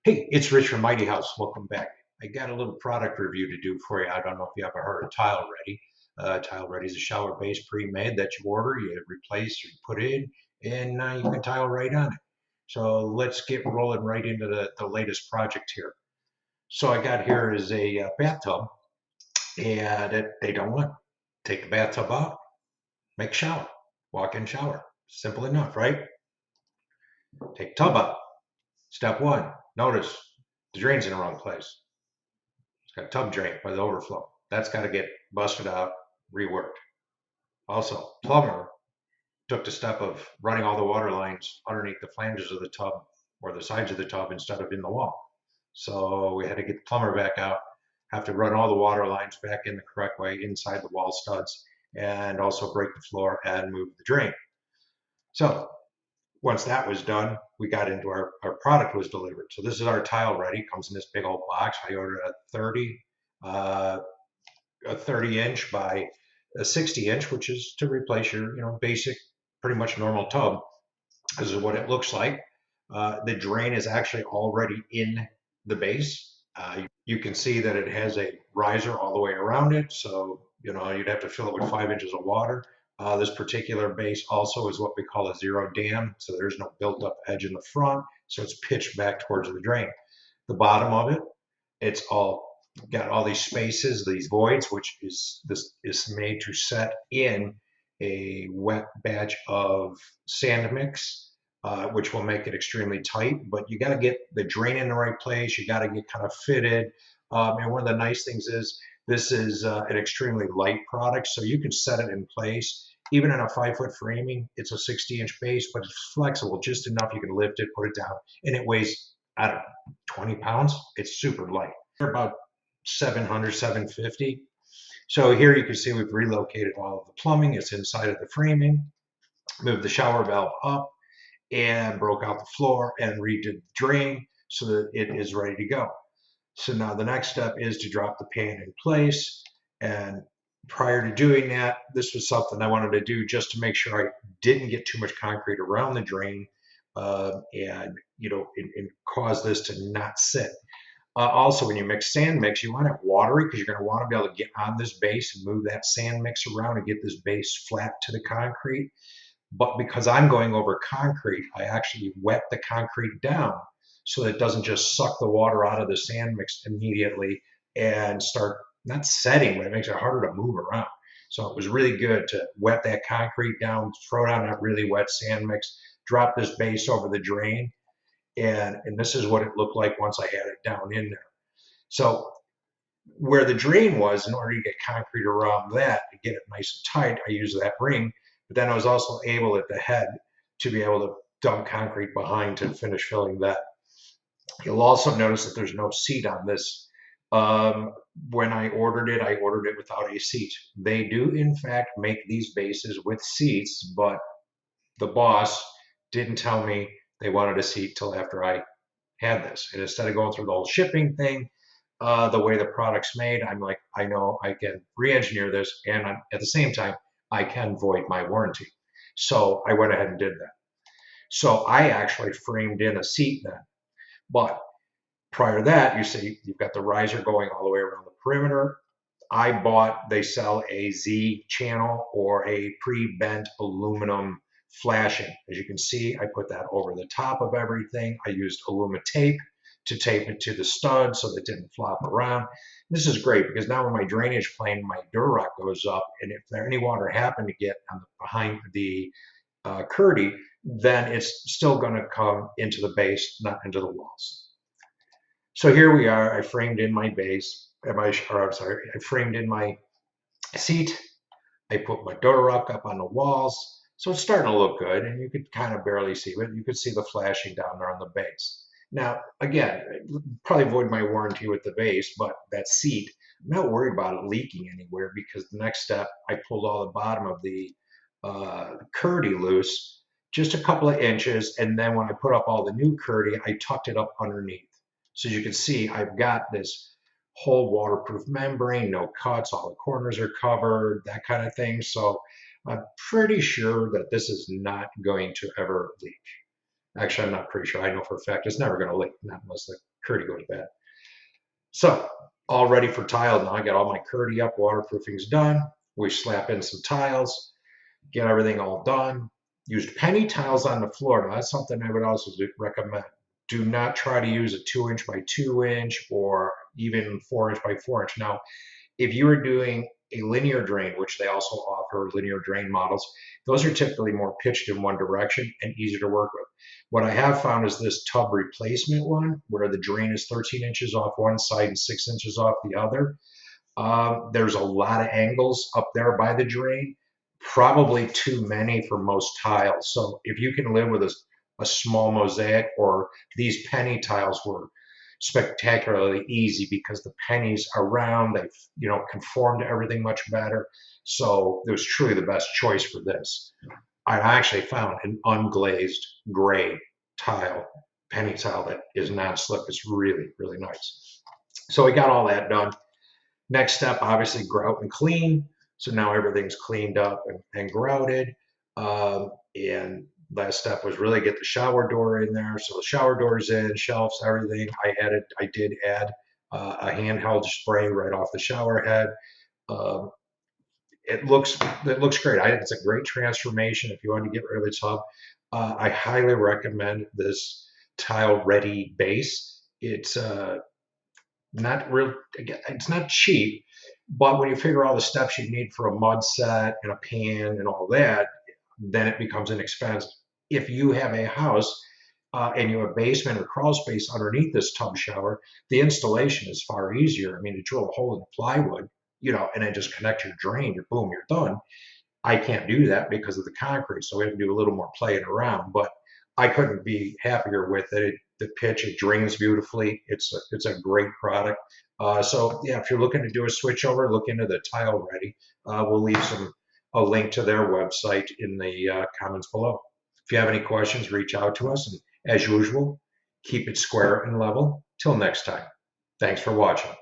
Hey, it's Rich from Mighty House. Welcome back. I got a little product review to do for you. I don't know if you ever heard of Tile Ready. Tile Ready is a shower base pre-made that you order, you replace, you put in, and you can tile right on it. So let's get rolling right into the latest project here. So I got here is a bathtub, and they don't want. Take the bathtub out, make shower, walk-in shower. Simple enough, right? Take tub out. Step one, notice the drain's in the wrong place. It's got a tub drain by the overflow. That's got to get busted out, reworked. Also, plumber took the step of running all the water lines underneath the flanges of the tub or the sides of the tub instead of in the wall. So we had to get the plumber back out, have to run all the water lines back in the correct way inside the wall studs, and also break the floor and move the drain. So once that was done, we got into our product was delivered. So this is our tile ready. Comes in this big old box. I ordered uh, a 30 inch by a 60 inch, which is to replace your, basic, pretty much normal tub. This is what it looks like. The drain is actually already in the base. You can see that it has a riser all the way around it. So, you'd have to fill it with 5 inches of water. This particular base also is what we call a zero dam. So there's no built up edge in the front. So it's pitched back towards the drain. The bottom of it, it's all got all these spaces, these voids, which is this is made to set in a wet batch of sand mix, which will make it extremely tight. But you got to get the drain in the right place. You got to get kind of fitted. And one of the nice things is this is an extremely light product, so you can set it in place. Even in a 5 foot framing, it's a 60-inch base, but it's flexible just enough you can lift it, put it down, and it weighs, I don't know, 20 pounds. It's super light. They're about 700, 750. So here you can see we've relocated all of the plumbing. It's inside of the framing, moved the shower valve up, and broke out the floor and redid the drain so that it is ready to go. So now the next step is to drop the pan in place. And prior to doing that, this was something I wanted to do just to make sure I didn't get too much concrete around the drain, and cause this to not sit. Also, when you mix sand mix, you want it watery because you're going to want to be able to get on this base and move that sand mix around and get this base flat to the concrete. But because I'm going over concrete, I actually wet the concrete down so that it doesn't just suck the water out of the sand mix immediately and start not setting, but it makes it harder to move around. So it was really good to wet that concrete down, throw down that really wet sand mix, drop this base over the drain, and this is what it looked like once I had it down in there. So where the drain was, in order to get concrete around that to get it nice and tight, I used that ring. But then I was also able at the head to be able to dump concrete behind to finish filling that. You'll also notice that there's no seat on this. When I ordered it without a seat. They do, in fact, make these bases with seats, but the boss didn't tell me they wanted a seat till after I had this. And instead of going through the whole shipping thing, the way the product's made, I'm like, I know I can re-engineer this, and at the same time, I can void my warranty. So I went ahead and did that. So I actually framed in a seat then. But prior to that, you see you've got the riser going all the way around the perimeter. They sell a Z channel or a pre-bent aluminum flashing. As you can see, I put that over the top of everything. I used aluminum tape to tape it to the stud so that it didn't flop around. This is great because now when my drainage plane, my Durarock goes up, and if there any water happened to get behind the Curdy, then it's still going to come into the base, not into the walls. So here we are. I framed in my base, I framed in my seat. I put my Durarock up on the walls. So it's starting to look good, and you could kind of barely see it. You could see the flashing down there on the base. Now, again, probably void my warranty with the base, but that seat, I'm not worried about it leaking anywhere because the next step, I pulled all the bottom of the Curdy loose, just a couple of inches, and then when I put up all the new Curdy, I tucked it up underneath. So you can see I've got this whole waterproof membrane, no cuts, all the corners are covered, that kind of thing. So I'm pretty sure that this is not going to ever leak. Actually, I'm not pretty sure. I know for a fact it's never going to leak, not unless the Kerdi goes bad. So, all ready for tile now. I got all my Kerdi up, waterproofing's done. We slap in some tiles, get everything all done. Used penny tiles on the floor. Now, that's something I would also recommend. Do not try to use a 2-inch by 2-inch or even 4-inch by 4-inch. Now, if you are doing a linear drain, which they also offer linear drain models, those are typically more pitched in one direction and easier to work with. What I have found is this tub replacement one, where the drain is 13 inches off one side and 6 inches off the other. There's a lot of angles up there by the drain, probably too many for most tiles. So if you can live with a small mosaic, or these penny tiles were spectacularly easy because the pennies are round, they conform to everything much better. So it was truly the best choice for this. I actually found an unglazed gray tile, penny tile, that is non-slip. It's really, really nice. So we got all that done. Next step, obviously, grout and clean. So now everything's cleaned up and grouted. And last step was really get the shower door in there. So the shower door's in, shelves, everything. I did add a handheld spray right off the shower head. It looks great. I think it's a great transformation if you want to get rid of a tub. I highly recommend this Tile Ready base. It's it's not cheap, but when you figure all the steps you need for a mud set and a pan and all that, then it becomes inexpensive. If you have a house and you have a basement or crawl space underneath this tub shower, the installation is far easier. I mean, to drill a hole in the plywood, and then just connect your drain, boom, you're done. I can't do that because of the concrete, so we have to do a little more playing around. But I couldn't be happier with it. The pitch, it drains beautifully. It's a great product. So yeah, if you're looking to do a switch over, look into the Tile Ready. We'll leave a link to their website in the comments below. If you have any questions, reach out to us. And as usual, keep it square and level. Till next time. Thanks for watching.